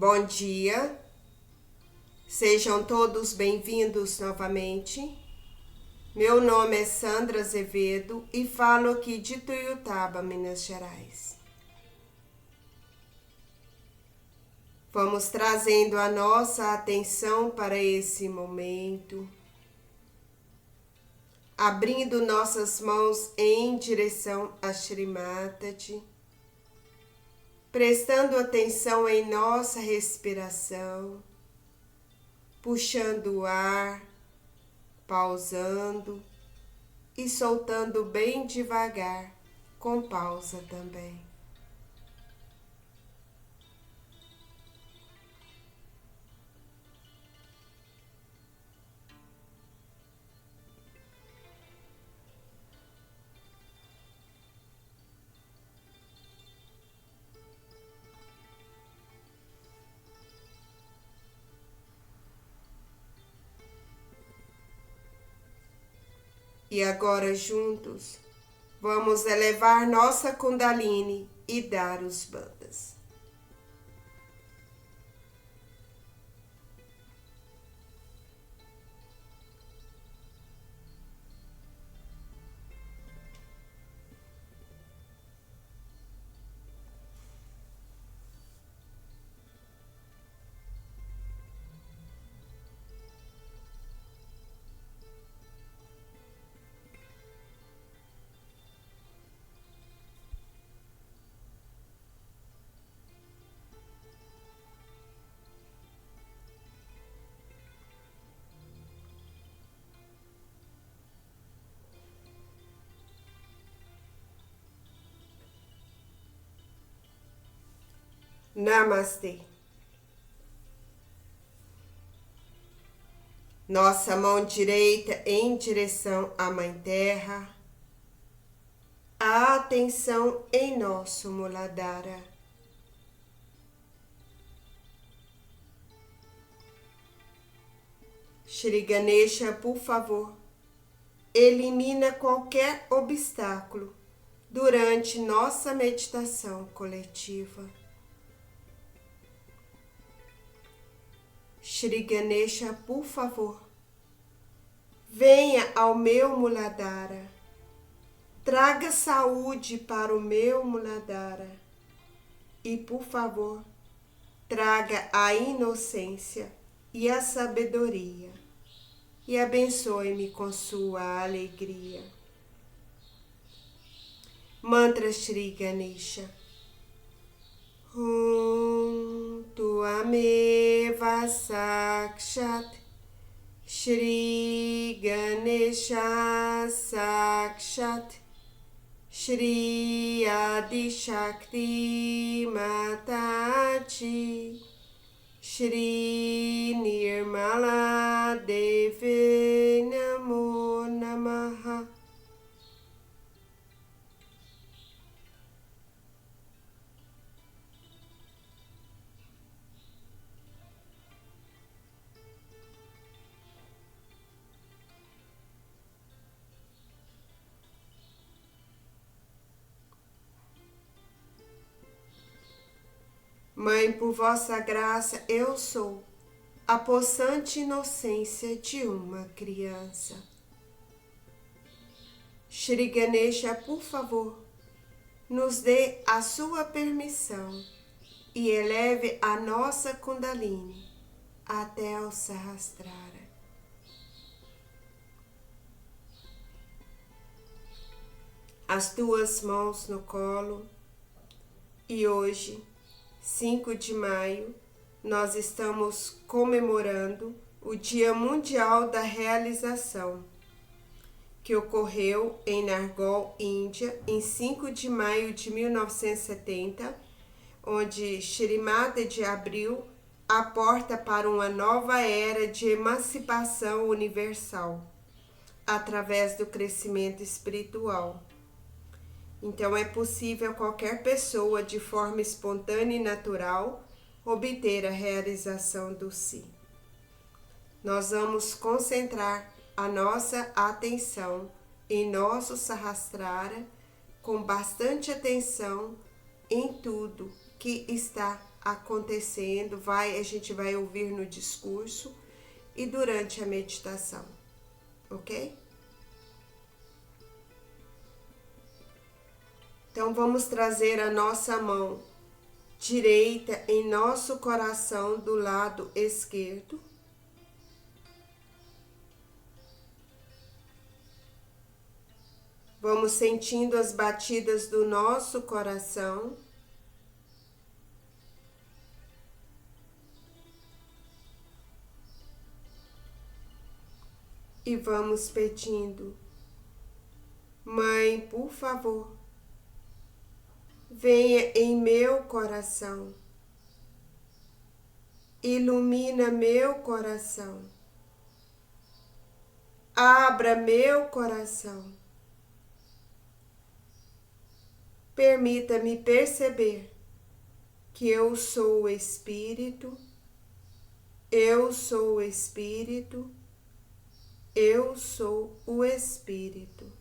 Bom dia, sejam todos bem-vindos novamente. Meu nome é Sandra Azevedo e falo aqui de Tuiutaba, Minas Gerais. Vamos trazendo a nossa atenção para esse momento, abrindo nossas mãos em direção a Shri Mataji, prestando atenção em nossa respiração, puxando o ar, pausando e soltando bem devagar, com pausa também. E agora juntos, vamos elevar nossa Kundalini e dar os bandas. Namastê. Nossa mão direita em direção à Mãe Terra. A atenção em nosso Muladhara. Shri Ganesha, por favor, elimina qualquer obstáculo durante nossa meditação coletiva. Shri Ganesha, por favor, venha ao meu Muladhara, traga saúde para o meu Muladhara e, por favor, traga a inocência e a sabedoria e abençoe-me com sua alegria. Mantra Shri Ganesha. Tuameva Sakshat Shri Ganesha Sakshat Shri Adi Shakti Mataji Shri Nirmala Devi Namo Namaha. Mãe, por vossa graça, eu sou a possante inocência de uma criança. Shri Ganesha, por favor, nos dê a sua permissão e eleve a nossa Kundalini até o Sahasrara. As tuas mãos no colo e hoje, 5 de maio, nós estamos comemorando o Dia Mundial da Realização, que ocorreu em Nargol, Índia, em 5 de maio de 1970, onde Shri Mataji abriu a porta para uma nova era de emancipação universal, através do crescimento espiritual. Então, é possível qualquer pessoa, de forma espontânea e natural, obter a realização do si. Nós vamos concentrar a nossa atenção em nosso Sahasrara, com bastante atenção em tudo que está acontecendo, a gente vai ouvir no discurso e durante a meditação, ok? Então vamos trazer a nossa mão direita em nosso coração do lado esquerdo. Vamos sentindo as batidas do nosso coração. E vamos pedindo: Mãe, por favor, venha em meu coração, ilumina meu coração, abra meu coração, permita-me perceber que eu sou o Espírito, eu sou o Espírito, eu sou o Espírito.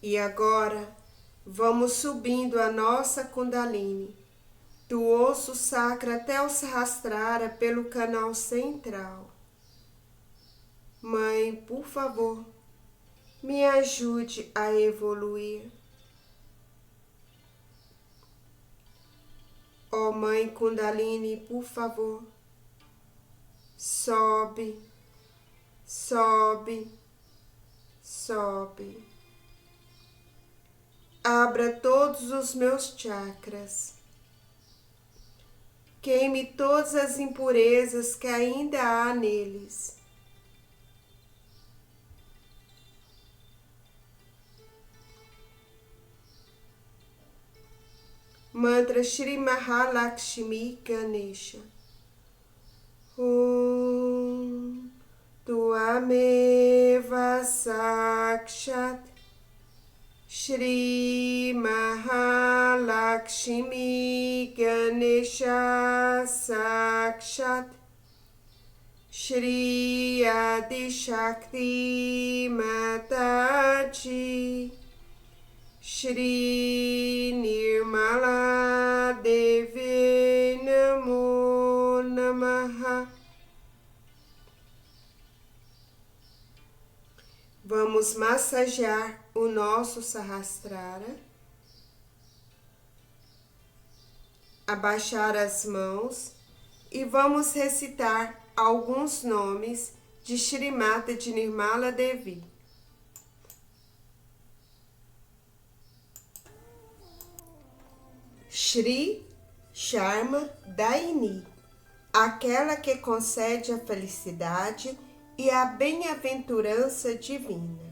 E agora vamos subindo a nossa Kundalini, do osso sacro até o Sahasrara pelo canal central. Mãe, por favor, me ajude a evoluir. Ó Mãe Kundalini, por favor, sobe, sobe, sobe. Abra todos os meus chakras. Queime todas as impurezas que ainda há neles. Mantra Shri Mahalakshmi Ganesha. Tuameva Sakshat Shri Mahalakshmi Ganesha Sakshat Shri Adi Shakti Mataji Shri Nirmala Devi Namo Namaha. Vamos massagear o nosso Sahasrara, abaixar as mãos e vamos recitar alguns nomes de Shri Mata de Nirmala Devi. Shri Sharma Daini, aquela que concede a felicidade e a bem-aventurança divina.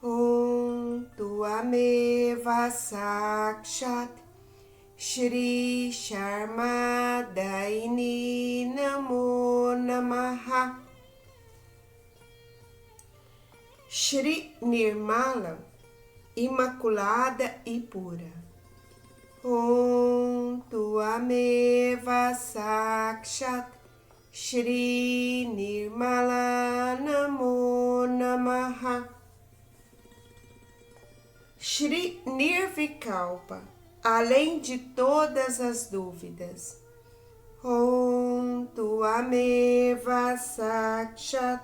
Om Tuameva Sakshat Shri Sharma Daini Namo Namaha. Shri Nirmala, imaculada e pura. Om Tuameva Sakshat Shri Nirmala Namo Namaha. Shri Nirvikalpa, além de todas as dúvidas. Om Tuameva Sakshat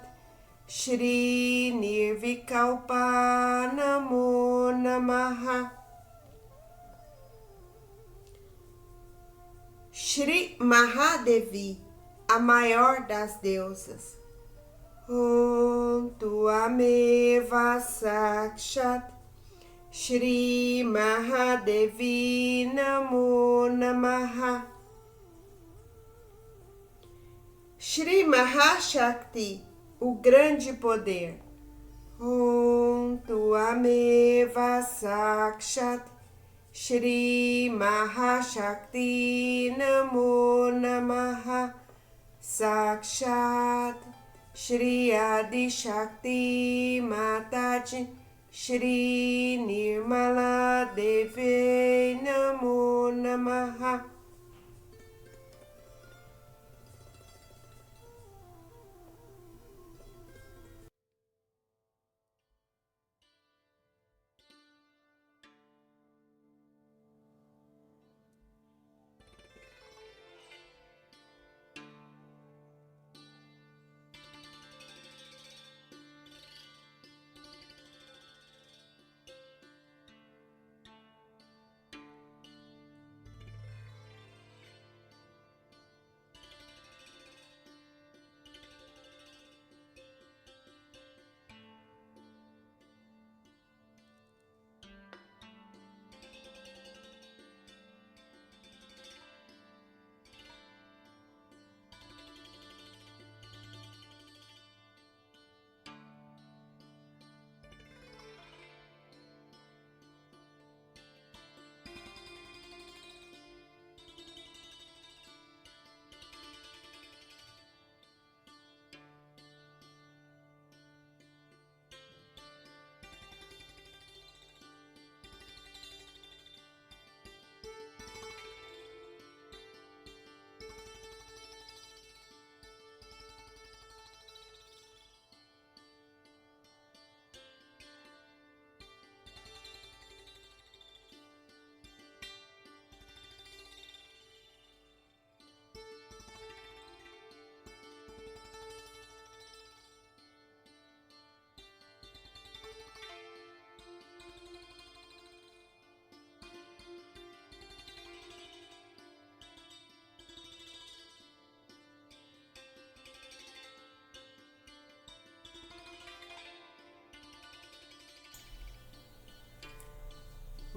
Shri Nirvikalpa Namo Namaha. Shri Mahadevi, a maior das deusas. Om Tuameva Sakshat Shri Mahadevi Namo Namaha. Shri Mahashakti, o grande poder. Om Tuameva Sakshat Shri Mahashakti Namo Namaha. Sakshat Shri Adi Shakti Mataji Shri Nirmala Deve Namo Namaha.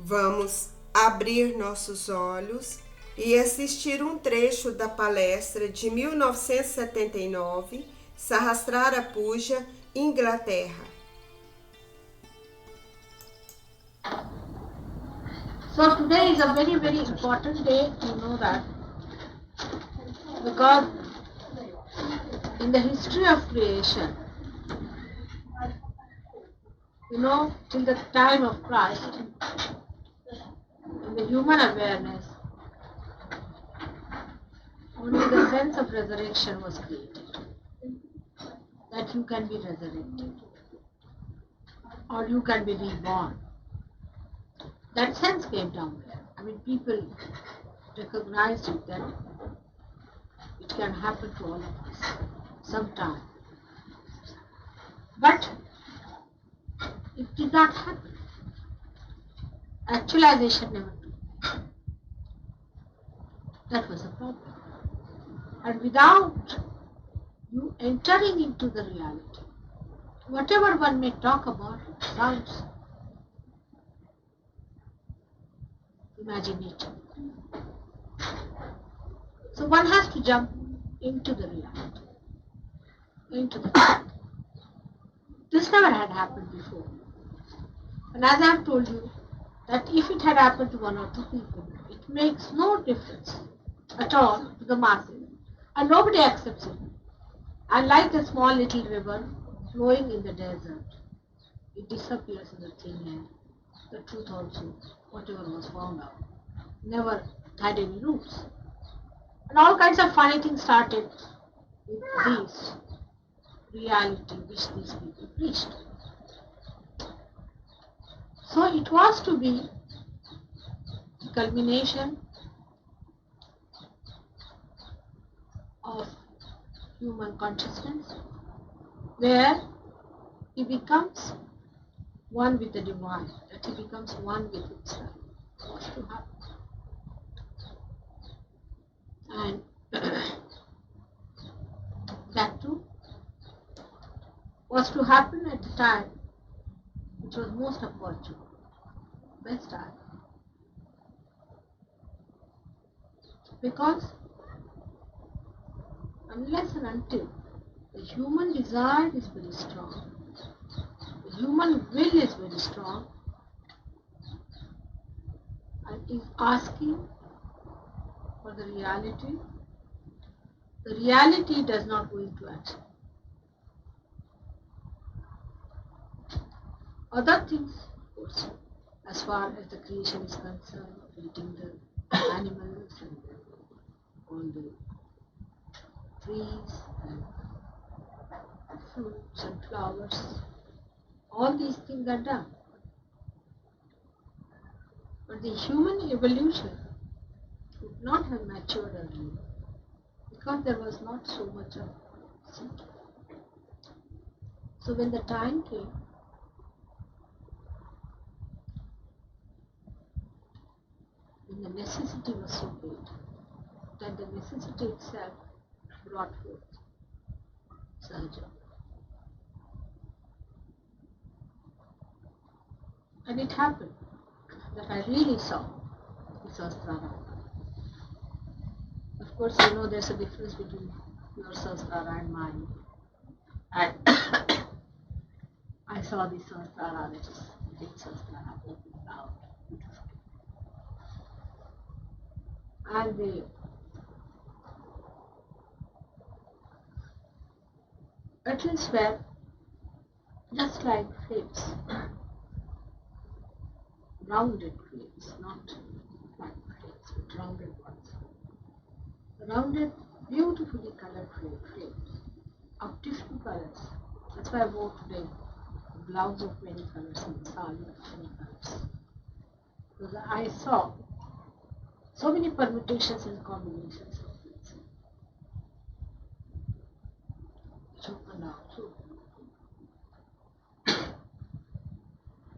Vamos abrir nossos olhos e assistir um trecho da palestra de 1979, Sahasrara Puja, Inglaterra. So today is a very, very important day, you know that, because in the history of creation, till the time of Christ, in the human awareness, only the sense of resurrection was created, that you can be resurrected, or you can be reborn. That sense came down there. People recognized it, that it can happen to all of us sometime. But it did not happen. Actualization never took. That was the problem. And without you entering into the reality, whatever one may talk about, it sounds imaginative. So one has to jump into the reality, into the fact. This never had happened before. And as I have told you, that if it had happened to one or two people, it makes no difference at all to the masses, and nobody accepts it. And like a small little river flowing in the desert, it disappears in the thin air. The truth also, whatever was found out, never had any roots. And all kinds of funny things started with this reality which these people preached. So it was to be the culmination of human consciousness, where he becomes one with the divine, that he becomes one with himself. It was to happen. And that too was to happen at the time which was most opportune, best time. Because unless and until the human desire is very strong, the human will is very strong, and is asking for the reality does not go into action. Other things, of course, as far as the creation is concerned, eating the animals and all the trees and fruits and flowers, all these things are done. But the human evolution would not have matured earlier because there was not so much of seeking. So when the time came, when the necessity was so great that the necessity itself brought forth Sahaja. And it happened that I really saw the Sahasrara. Of course, you know there's a difference between your Sahasrara and mine. And I saw the Sahasrara, that is the big Sahasrara, opened out beautifully. And the petals were just like flames, rounded flames, not flat flames, but rounded ones. Rounded, beautifully colored flames of different colors. That's why I wore today a blouse of many colors and a sari of many colors. Because I saw so many permutations and combinations of things. Which opened out so.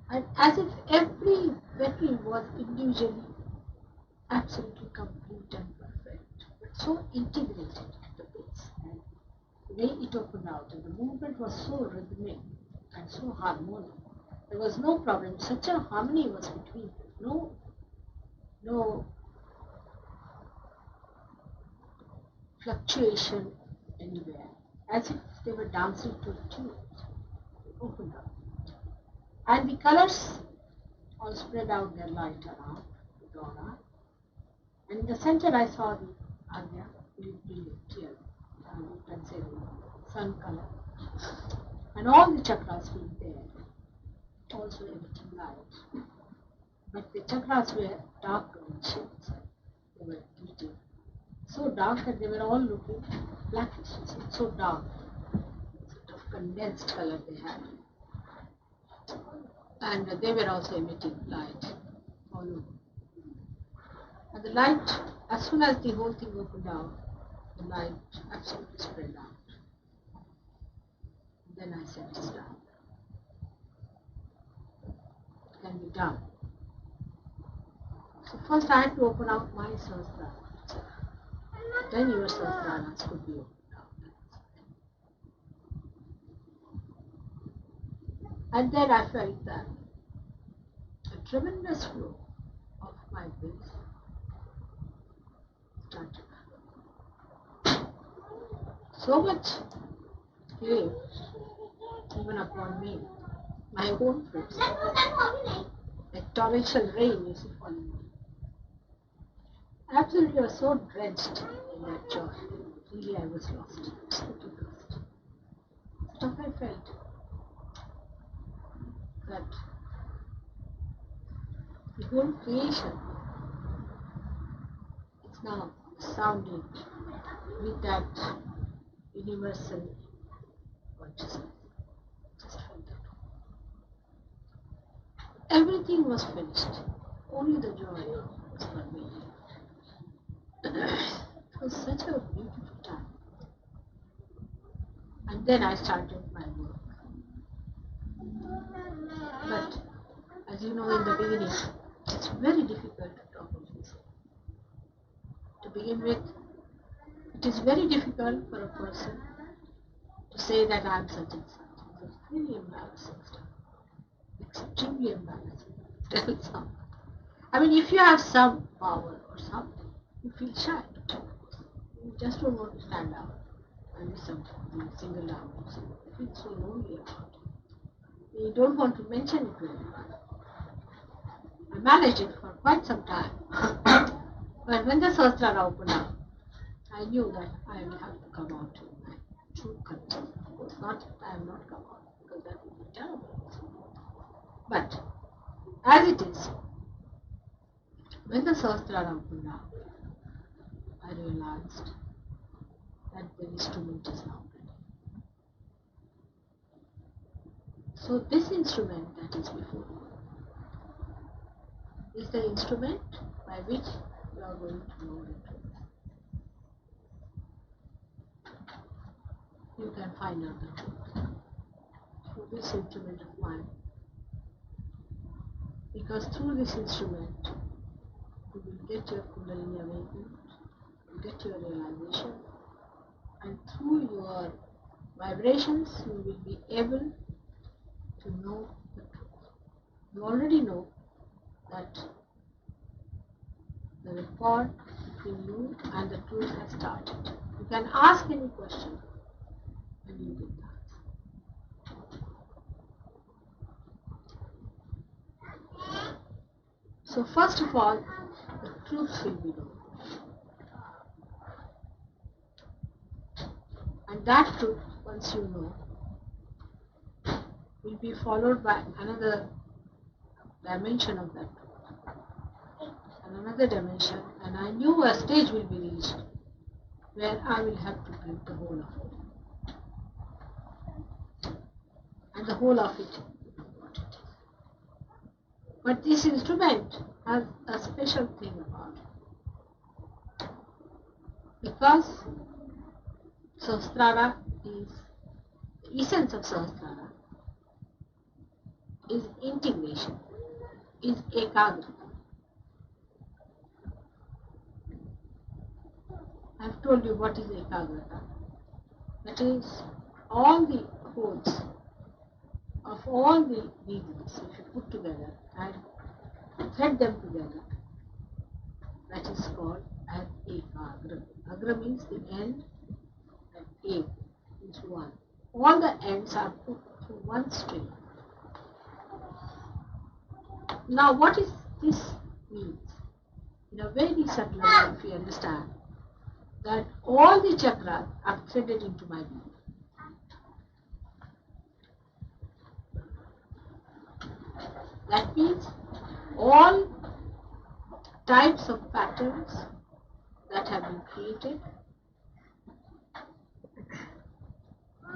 And as if every petal was individually absolutely complete and perfect, but so integrated at the base. And the way it opened out and the movement was so rhythmic and so harmonic. There was no problem. Such a harmony was between them. No fluctuation anywhere. As if they were dancing to a tune. It opened up. And the colors all spread out their light around the aura. And in the center I saw the Agya, brilliant, clear, you can say the sun color. And all the chakras being there, also emitting light. But the chakras were darker in shades. They were emitting so dark that they were all looking blackish, so dark, sort of condensed color they had. And they were also emitting light all over. And the light, as soon as the whole thing opened out, the light absolutely spread out. Then I said, it's done. It can be done. So first I had to open out my Sahasrara. Then your Sahasraras could be opened out. And then I felt that a tremendous flow of my bliss started. So much came even upon me, my own fruits, like torrential rain used to fall on me. Absolutely, I was so drenched in that joy. Really, I was lost, absolutely lost. So I felt that the whole creation is now sounding with that universal consciousness. Just felt that. Everything was finished. Only the joy was pervading. It was such a beautiful time. And then I started my work. But as you know, in the beginning, it's very difficult to talk of this. To begin with, it is very difficult for a person to say that I am such and such. It's really embarrassing stuff. Extremely embarrassing. Tell someone. I mean, if you have some power or something, you feel shy to talk. You just don't want to stand out and be singled out. You feel so lonely about it. You don't want to mention it to anyone. I managed it for quite some time. But when the Sahasrara opened up, I knew that I will have to come out to my true color. Of course, not that I have not come out, because that would be terrible. But as it is, when the Sahasrara opened up, I realized that the instrument is now ready. So this instrument that is before you is the instrument by which you are going to know the truth. You can find out the truth through this instrument of mind. Because through this instrument, you will get your Kundalini awakened, you will get your realization, and through your vibrations, you will be able to know the truth. You already know that the rapport between you and the truth has started. You can ask any question and you get that. So first of all, the truth will be known. And that truth, once you know, will be followed by another dimension of that truth. And another dimension, and I knew a stage will be reached where I will have to bring the whole of it. And the whole of it is what it is. But this instrument has a special thing about it. Because Sahasrara is, the essence of Sahasrara is integration, is ekagrata. I have told you what is ekagrata. That is, all the codes of all the readings, if you put together and thread them together, that is called as ekagra. Agra means the end, and ek is one. All the ends are put through one string. Now what is this means? In a very subtle way, if you understand, that all the chakras are threaded into my being. That means all types of patterns that have been created,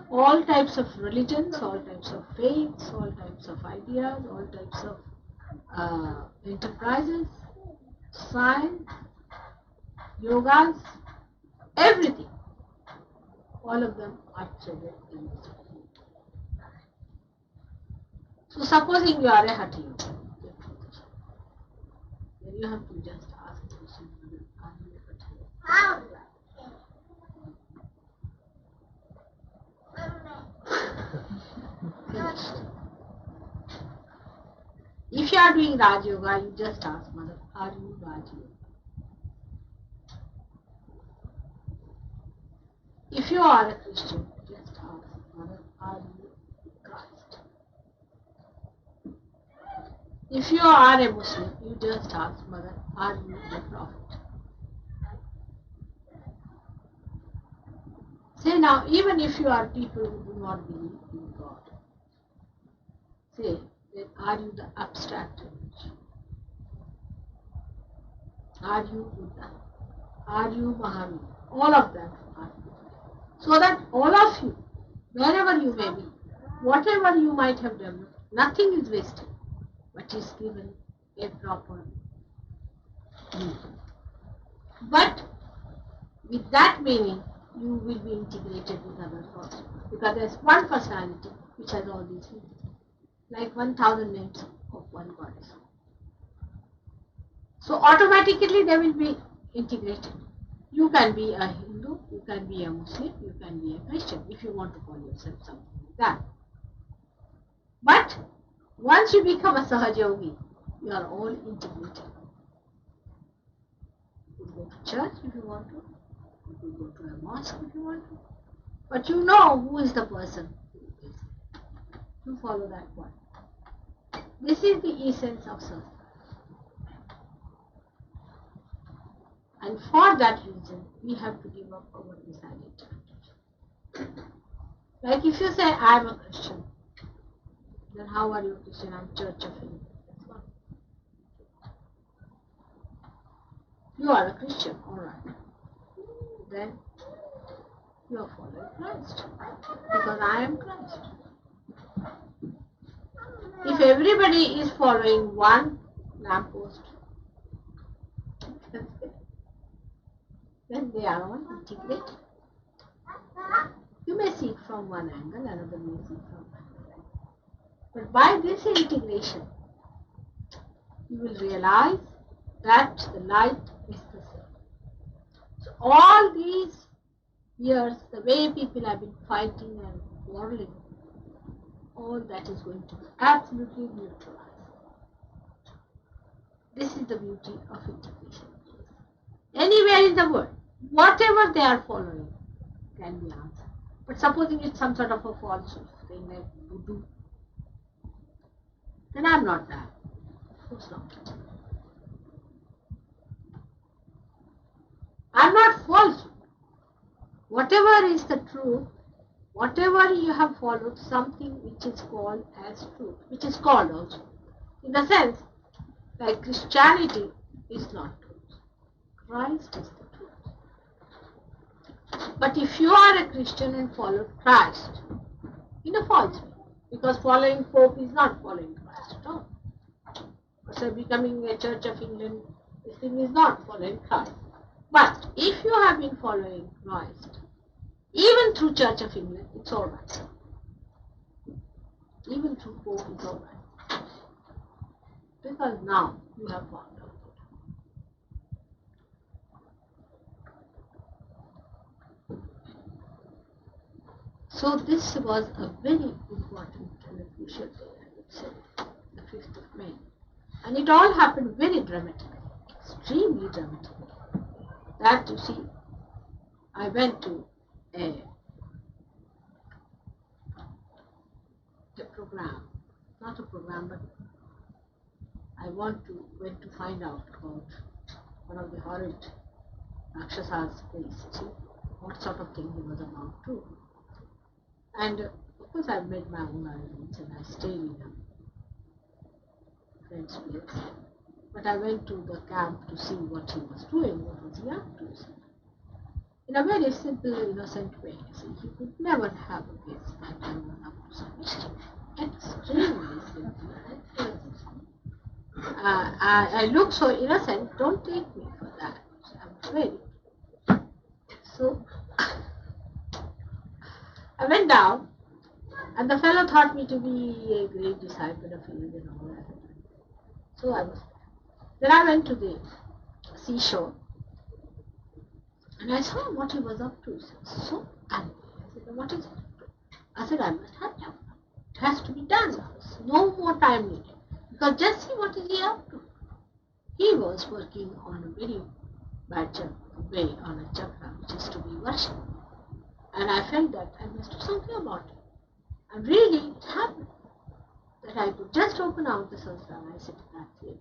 all types of religions, all types of faiths, all types of ideas, all types of enterprises, science, yogas, everything, all of them are threaded in this way. So supposing you are a Hatha yogi, then you have to just ask the question, are you a Hatha yogi? Finished. If you are doing Raj Yoga, you just ask Mother, are you Raj Yoga? If you are a Christian, just ask Mother, are you Christ? If you are a Muslim, you just ask Mother, are you the Prophet? Say now, even if you are people who do not believe in God, say, then are you the abstract image? Are you Buddha? Are you Mahavir? All of them are. So that all of you, wherever you may be, whatever you might have done, nothing is wasted, but is given a proper meaning. But with that meaning, you will be integrated with others also. Because there is one personality which has all these things. Like 1,000 names of one goddess. So automatically they will be integrated. You can be a Hindu, you can be a Muslim, you can be a Christian, if you want to call yourself something like that. But once you become a Sahaja Yogi, you are all integrated. You go to church if you want to, you could go to a mosque if you want to, but you know who is the person who is. You follow that one. This is the essence of Sahasrara. And for that reason, we have to give up our misidentification. Like if you say, I am a Christian, Then how are you a Christian? I'm Church of England. That's one. You are a Christian, alright. Then you are following Christ. Because I am Christ. If everybody is following one lamppost, then they are all integrated. You may see it from one angle, another may see it from another angle. But by this integration, you will realize that the light is the same. So all these years, the way people have been fighting and quarreling, all that is going to be absolutely neutralized. This is the beauty of integration. Anywhere in the world, whatever they are following can be answered. But supposing it's some sort of a false thing like voodoo, then I'm not that. Of course not. I'm not false. Whatever is the truth, whatever you have followed, something which is called as truth, which is called also. In the sense, like Christianity is not truth. Christ is the truth. But if you are a Christian and follow Christ in a false way, because following Pope is not following Christ at all. So becoming a Church of England, this thing is not following Christ. But if you have been following Christ, even through Church of England, it's all right. Even through Pope, it's all right. Because now you have found out. So this was a very important and a crucial day, I would say, the 5th of May. And it all happened very dramatically, extremely dramatically. That, you see, I went to a program, not a program, but I went to find out about one of the horrid Rakshasa's place, see, what sort of thing he was about to. And of course I've made my own arrangements and I stayed in a friend's place. But I went to the camp to see what he was doing, what was he up to. See. In a very simple, innocent way. See, he could never have a guess that I was up to some mischief. Extremely simple. I look so innocent, don't take me for that. I'm afraid. So I went down, and the fellow thought me to be a great disciple of his and all that. So I was. Then I went to the seashore, and I saw what he was up to. So angry. I said, what is it? I said, I must have done. It has to be done. No more time needed. Because just see what is he up to. He was working on a very bad way on a chakra, which is to be worshipped. And I felt that I must do something about it. And really, it happened that I could just open out the Sahasrara. I said, that's it.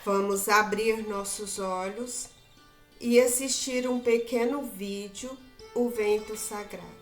Vamos abrir nossos olhos e assistir um pequeno vídeo, O Vento Sagrado.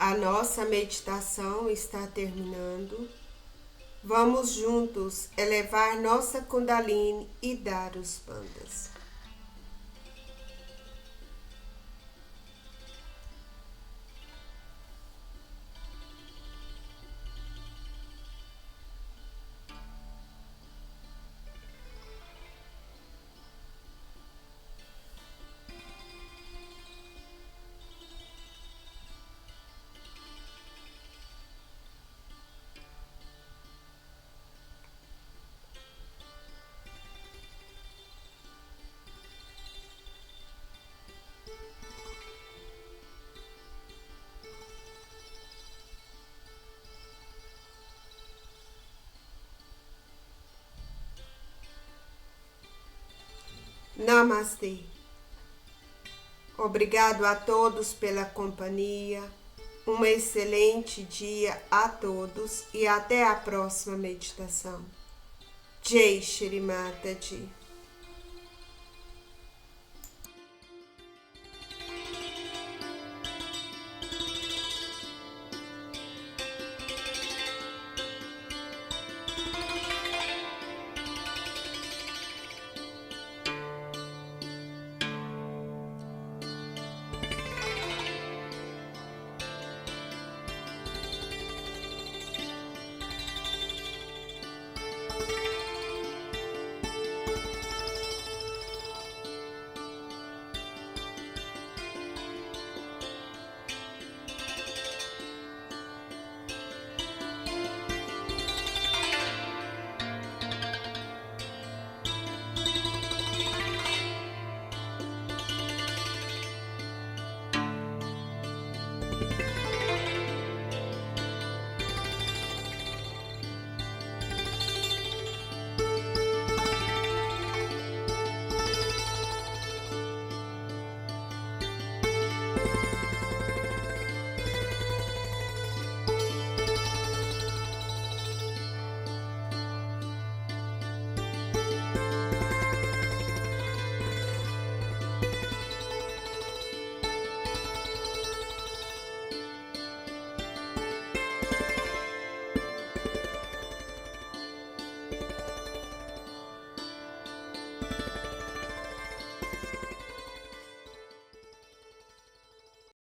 A nossa meditação está terminando. Vamos juntos elevar nossa Kundalini e dar os bandas. Namastê. Obrigado a todos pela companhia. Um excelente dia a todos e até a próxima meditação. Jai Shri Mataji.